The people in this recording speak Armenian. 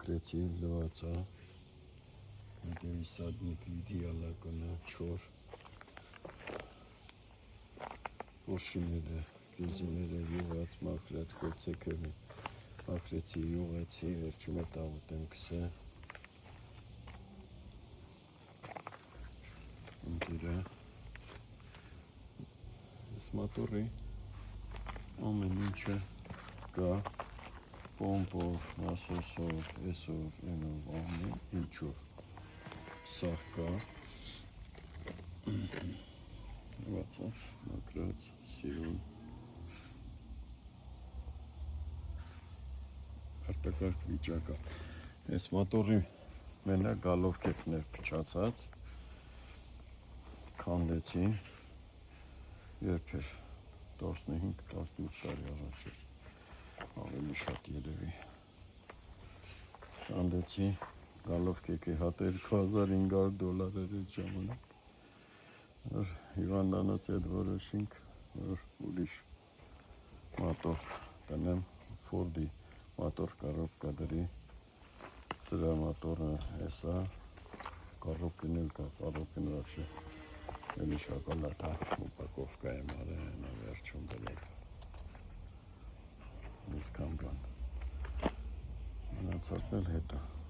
մաքրեցի, լվացա, հետևի սադնիկը իդեալականը, չոր, պորշիները, գյուզիները յուղած, մաքրած, կոցեքերը, մաքրեցի, յուղացի, վերջում է տաղուտ եմ կսե, ընտիրը, ես մատորի, ամեն ինչը կա, պոմպով, նասոսով, էսով, ենով, ամեն ինչով, սաղ կա, լվացած, մաքրած, սիրուն, արտակարգ վիճակա, ես մատորի մենա գալով կեքներ փչացած, քանդեցի, երբ էր 15-18 տարի առաջ էր, ավելի շատ երևի, քանդեցի, գալով կեքի հատը $2500 էր այդ ժամանակ, որ հիվանդանոց հետ որոշինք, որ ուրիշ մատոր տնեմ, Ֆորդի մատոր կարոպկա դրի, սրա մատորը էսա, коробкин элька, коробкин вообще или шоколада, упаковка эмаре, наверчун билет. Из камбан. Нацапел это.